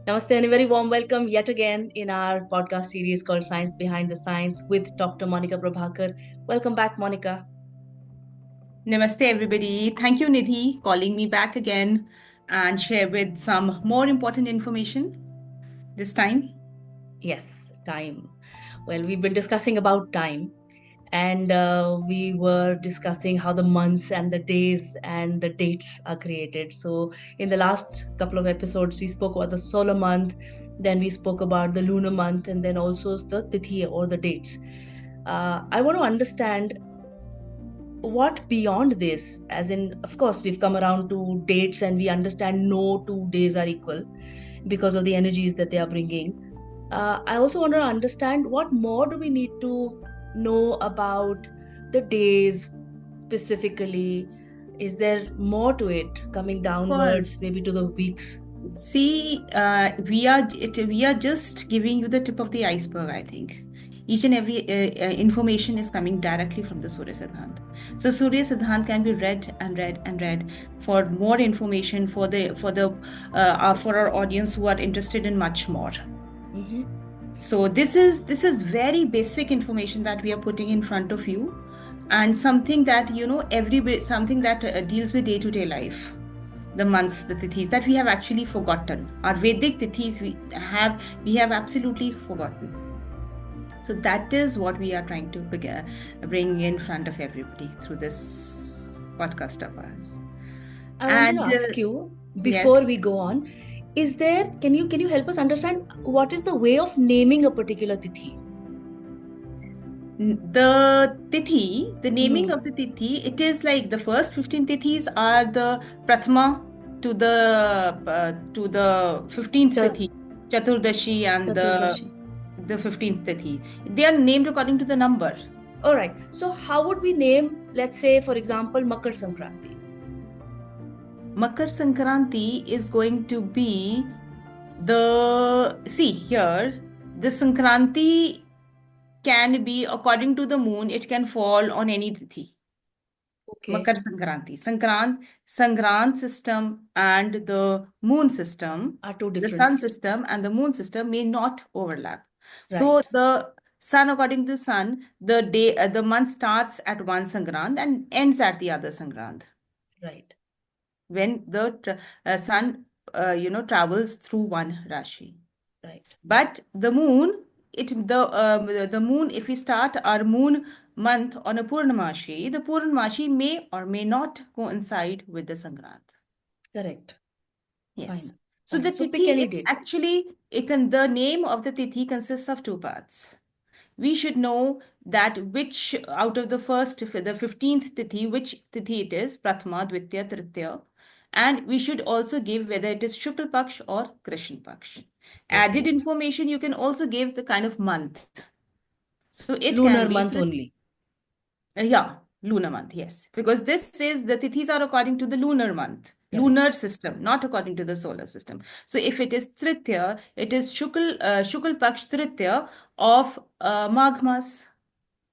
Namaste and a very warm welcome yet again in our podcast series called Science Behind the Science with Dr. Monica Prabhakar. Welcome back, Monica. Namaste, everybody. Thank you, Nidhi, calling me back again and share with some more important information this time. Yes, time. Well, we've been discussing about time, and we were discussing how the months and the days and the dates are created. So, in the last couple of episodes, we spoke about the solar month, then we spoke about the lunar month, and then also the tithi or the dates. I want to understand what beyond this, as in, of course, we've come around to dates and we understand no 2 days are equal because of the energies that they are bringing. I also want to understand what more do we need to know about the days specifically. Is there more to it coming Of course. downwards, maybe to the weeks? See, we are just giving you the tip of the iceberg, I think. Each and every information is coming directly from the Surya Siddhant. So Surya Siddhant can be read and read and read for more information for our audience who are interested in much more. Mm-hmm. So this is very basic information that we are putting in front of you, and something that something that deals with day-to-day life. The months, the tithis that we have actually forgotten. Our Vedic tithis we have absolutely forgotten. So that is what we are trying to bring in front of everybody through this podcast of ours. I wanted to And ask you before yes. we go on, is there, can you help us understand what is the way of naming a particular tithi? The tithi, the naming Hmm. of the tithi, it is like the first 15 tithis are the Prathama to the 15th Cha- tithi, Chaturdashi, and the Chaturdashi. the 15th tithi. They are named according to the number. All right. So how would we name, let's say, for example, Makar Sankranti? Makar Sankranti is going to be see here, the Sankranti can be according to the moon, it can fall on any tithi. Okay. Makar Sankranti. Sankrant system and the moon system, Are two the different sun systems. system and the moon system may not overlap. So Right. the sun, according to the sun, the month starts at one Sankrant and ends at the other Sankrant Right. when the sun, travels through one Rashi. Right. But the moon, the moon, if we start our moon month on a Purnamashi, the Purnamashi may or may not coincide with the Sankrant. Correct. Yes. Fine. So the Fine. So pick tithi any is date. actually, the name of the tithi consists of two parts. We should know that which out of the 15th tithi, which tithi it is, Prathama, Dvitya, Tritiya. And we should also give whether it is Shukla Paksh or Krishna Paksh. Added Okay. information, you can also give the kind of month. So it can Lunar be, month only. yeah, lunar month, yes. Because this is the tithis are according to the lunar month, Correct. lunar system, not according to the solar system. So if it is Tritiya, it is Shukal Paksh Tritiya of Magh Mas.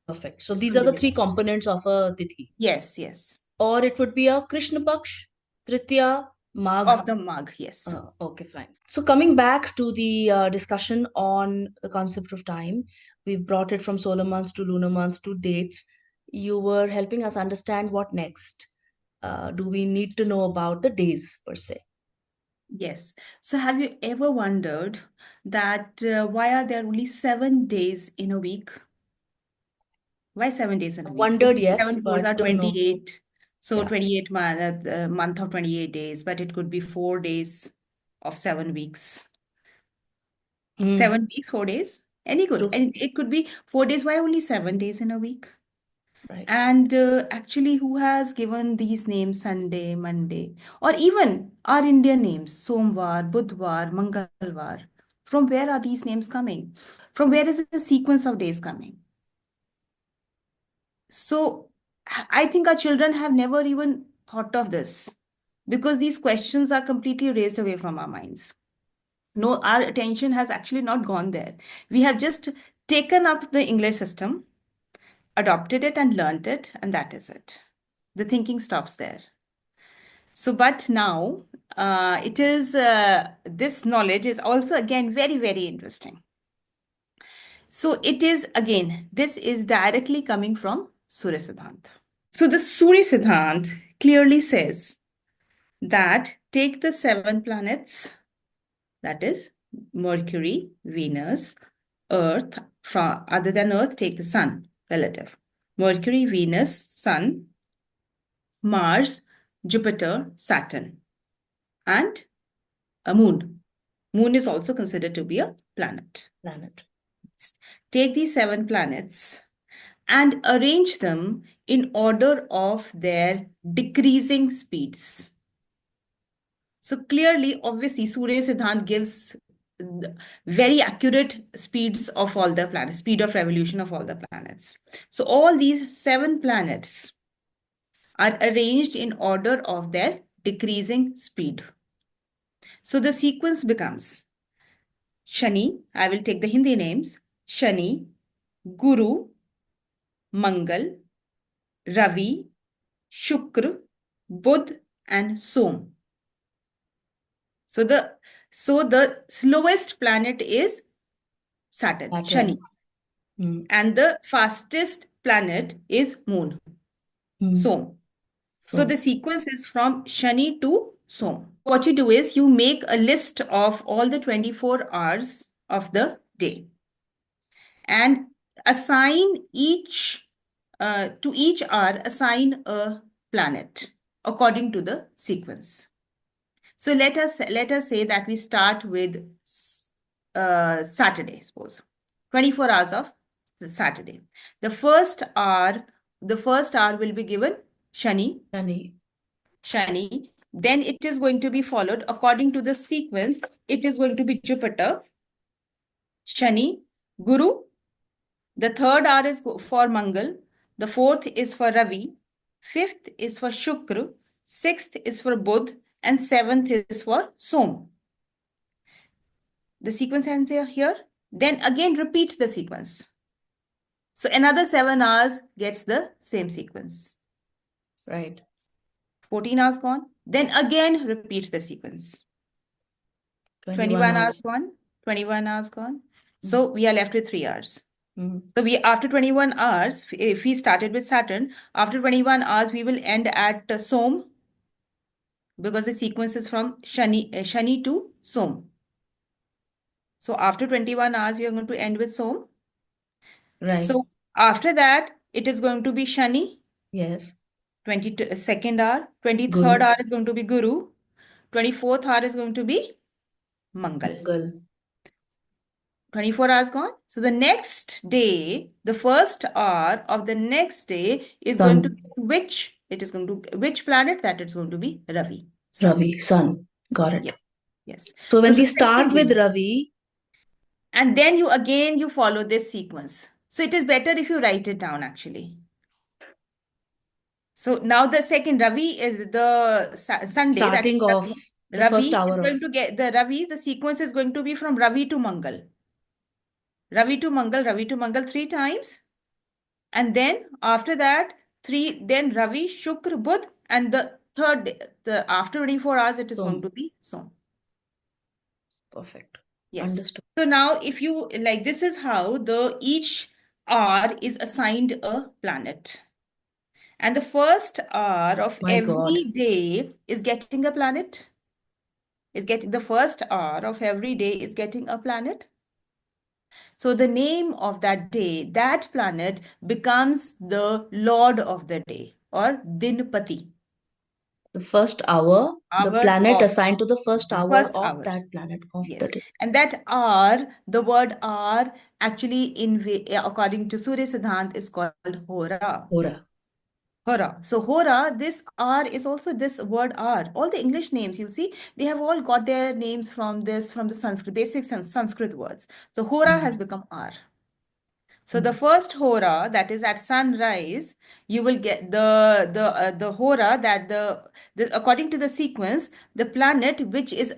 Perfect. So This these will are be the the three time. components of a tithi. Yes, yes. Or it would be a Krishna Paksh, Tritiya, Magh. Of the Magh, yes. Okay, fine. So coming back to the discussion on the concept of time, we've brought it from solar months to lunar month to dates. You were helping us understand what next. Do we need to know about the days per se? Yes. So have you ever wondered that why are there only 7 days in a week? Why 7 days in a week? Wondered, Okay, yes, seven fours are but no. 28. So Yeah. 28 month of 28 days, but it could be 4 days of 7 weeks. Hmm. 7 weeks, 4 days. Any good. True. And it could be 4 days. Why only 7 days in a week? Right. And actually, who has given these names Sunday, Monday, or even our Indian names, Somvar, Budhvar, Mangalvar? From where are these names coming? From where is the sequence of days coming? So I think our children have never even thought of this because these questions are completely raised away from our minds. No, our attention has actually not gone there. We have just taken up the English system, adopted it, and learnt it, and that is it. The thinking stops there. So, but now It is this knowledge is also again very, very interesting. So it is again, this is directly coming from Surya Siddhant. So the Surya Siddhant clearly says that take the seven planets, that is Mercury, Venus, Earth, from other than Earth, take the Sun, relative. Mercury, Venus, Sun, Mars, Jupiter, Saturn, and a moon. Moon is also considered to be a planet. Planet. Take these seven planets and arrange them in order of their decreasing speeds. So clearly, obviously, Surya Siddhant gives very accurate speeds of all the planets, speed of revolution of all the planets. So all these seven planets are arranged in order of their decreasing speed. So the sequence becomes Shani, I will take the Hindi names, Shani, Guru, Mangal, Ravi, Shukra, Budh, and Som. So the slowest planet is Saturn, Shani, Saturn. Mm. and the fastest planet is Moon, Mm. Som. So So the sequence is from Shani to Som. What you do is you make a list of all the 24 hours of the day and assign each to each hour assign a planet according to the sequence. So let us say that we start with Saturday, suppose 24 hours of Saturday. The first hour will be given Shani, Shani. Shani. Then it is going to be followed according to the sequence. It is going to be Jupiter, Shani, Guru. The third hour is for Mangal. The fourth is for Ravi. Fifth is for Shukra. Sixth is for Budh. And seventh is for Som. The sequence ends here. Then again repeat the sequence. So another 7 hours gets the same sequence. Right. 14 hours gone. Then again repeat the sequence. 21 21 hours hours. gone. 21 hours gone. Mm. So we are left with 3 hours. Mm. So we after 21 hours, if we started with Saturn, after 21 hours, we will end at Som because the sequence is from Shani to Som. So after 21 hours, we are going to end with Som. Right. So after that, it is going to be Shani, Yes. 22nd hour. 23rd Guru. hour is going to be Guru. 24th hour is going to be Mangal. Mangal. 24 hours gone. So the next day, the first hour of the next day is going to Sun. be which planet? That it's going to be Ravi, Sun. Ravi. Sun. Got it. Yeah. Yes. So So when the we start second with day, Ravi, and then you follow this sequence. So it is better if you write it down actually. So now the second Ravi is the Sunday, that starting is of the first Ravi is hour of going to get the Ravi, the sequence is going to be from Ravi to Mangal. Ravi to Mangal, Ravi to Mangal 3 times. And then after that, then Ravi, Shukr, Budh, and the third day, after 24 hours, it is going Som. to be Som. Perfect. Yes. Understood. So now if you like, this is how the each hour is assigned a planet. And the first hour of My God. every day is getting a planet. Is getting the first hour of every day is getting a planet. So the name of that day, that planet becomes the lord of the day or Dinpati. The first hour, the Hour planet of assigned to the first hour first of hour. that planet of the Yes. day. And that hour, the word hour actually according to Surya Siddhant is called Hora. Hora. Hora. So Hora, this R is also this word R. All the English names you'll see, they have all got their names from the Sanskrit, basic Sanskrit words. So Hora has Mm. become R. So the Mm. first hora, that is at sunrise, you will get the hora that the according to the sequence, the planet which is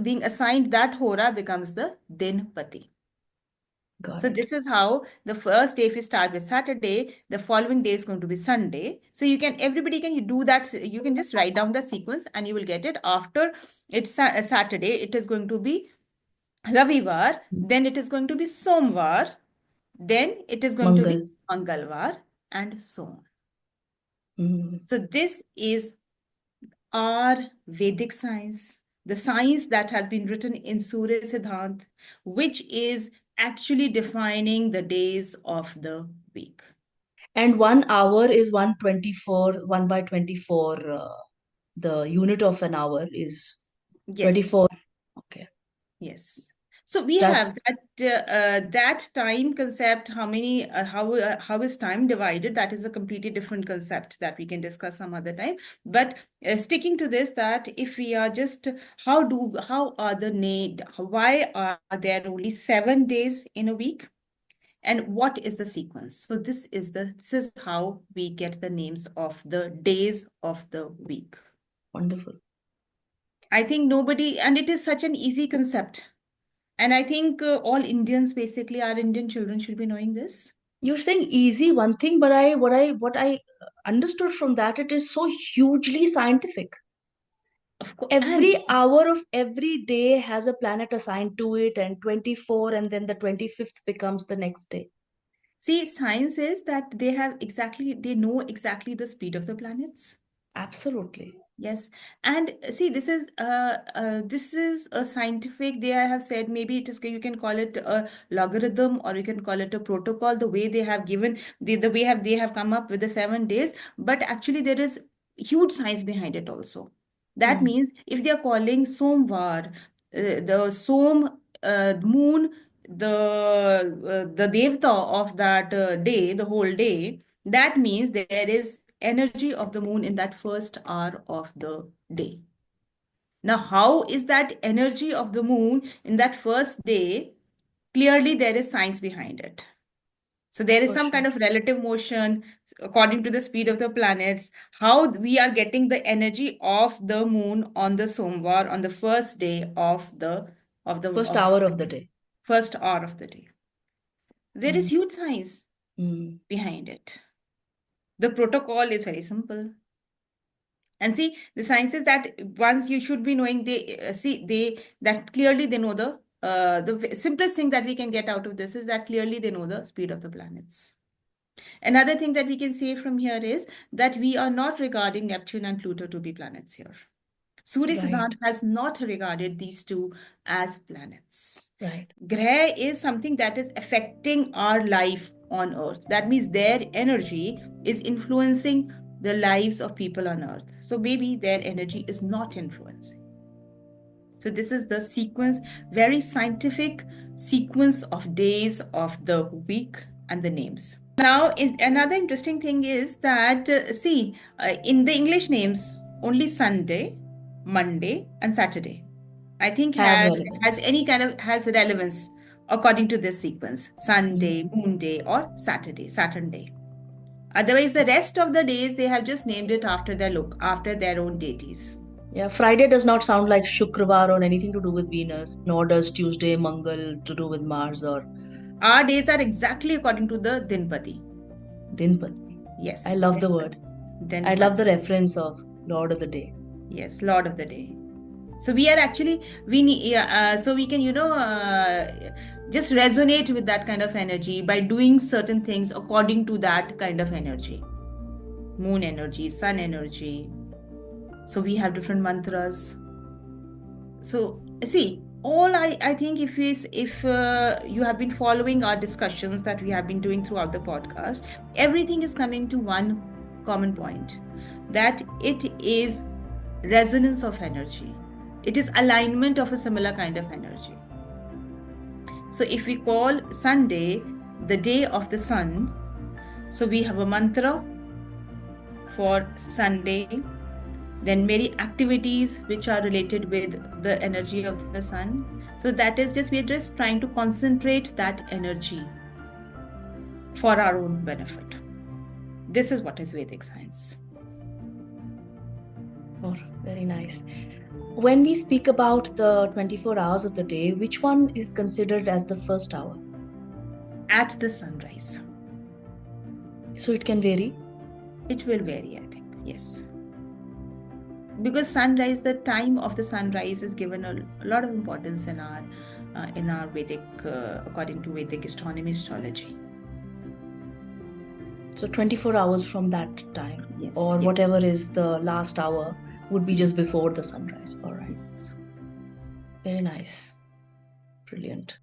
being assigned that hora becomes the Dinpati. Got So it. this is how the first day, if you start with Saturday, the following day is going to be Sunday. So you can, everybody can you do that. You can just write down the sequence and you will get it. After it's Saturday, it is going to be Ravivar, then it is going to be Somvar, then it is going to be Mangal. Mangalvar, and so on. Mm. So this is our Vedic science, the science that has been written in Surya Siddhant, which is actually defining the days of the week. And 1 hour is 124, 1 by 24. The unit of an hour is Yes, 24. Okay. yes. So we That's have that time concept. How many? How is time divided? That is a completely different concept that we can discuss some other time. But sticking to this, that if we are just how are the need? Why are there only 7 days in a week? And what is the sequence? So this is how we get the names of the days of the week. wonderful. I think nobody, and it is such an easy concept. And I think all Indians, basically, our Indian children should be knowing this. You're saying easy one thing, but what I understood from that, it is so hugely scientific. Of course, and Every hour of every day has a planet assigned to it, and 24, and then the 25th becomes the next day. see, science is that they know exactly the speed of the planets. Absolutely. Yes, and see, this is a scientific. They have said maybe it is you can call it a logarithm or you can call it a protocol. The way they have given the way have they have come up with the 7 days, but actually there is huge science behind it also. That Mm. means if they are calling Somvar, the Som moon, the devta of that day, the whole day, that means there is energy of the moon in that first hour of the day. Now, how is that energy of the moon in that first day? Clearly, there is science behind it. So, there is For some kind sure. of relative motion according to the speed of the planets, how we are getting the energy of the moon on the Somvar on the first day First of hour of the day. first hour of the day. There is Mm. huge science Mm. behind it. The protocol is very simple. And see, the sciences that once you should be knowing, they see they that clearly they know the simplest thing that we can get out of this is that clearly they know the speed of the planets. Another thing that we can say from here is that we are not regarding Neptune and Pluto to be planets here. Surya Right. Siddhant has not regarded these two as planets. Right. Graha is something that is affecting our life on Earth. That means their energy is influencing the lives of people on Earth. So maybe their energy is not influencing. So this is the sequence, very scientific sequence of days of the week and the names. Now, another interesting thing is that in the English names, only Sunday, Monday, and Saturday, I think Have has relevance. any kind of has relevance according to this sequence: Mm. Sunday, Moon Day, or Saturday, Saturn Day. Otherwise, the rest of the days they have just named it after their own deities. Yeah, Friday does not sound like Shukravar or anything to do with Venus, nor does Tuesday, Mangal to do with Mars or Our days are exactly according to the Dinpati. Dinpati. I Yes, love the word. I love Dinpati. the reference of Lord of the Day. Yes, Lord of the Day. So we are actually we need yeah, so we can just resonate with that kind of energy by doing certain things according to that kind of energy. Moon energy, sun energy. So we have different mantras. So see, I think if you have been following our discussions that we have been doing throughout the podcast, everything is coming to one common point, that it is resonance of energy. It is alignment of a similar kind of energy. So if we call Sunday the day of the sun, so we have a mantra for Sunday, then many activities which are related with the energy of the sun. So that is just, we're just trying to concentrate that energy for our own benefit. This is what is Vedic science. Oh, very nice. When we speak about the 24 hours of the day, which one is considered as the first hour? at the sunrise. So it can vary? It will vary, I think. Yes. Because sunrise, the time of the sunrise is given a lot of importance in our Vedic, according to Vedic astronomy astrology. So 24 hours from that time, Yes, or yes. whatever is the last hour, would be just Yes. before the sunrise. All right. Yes. Very nice. Brilliant.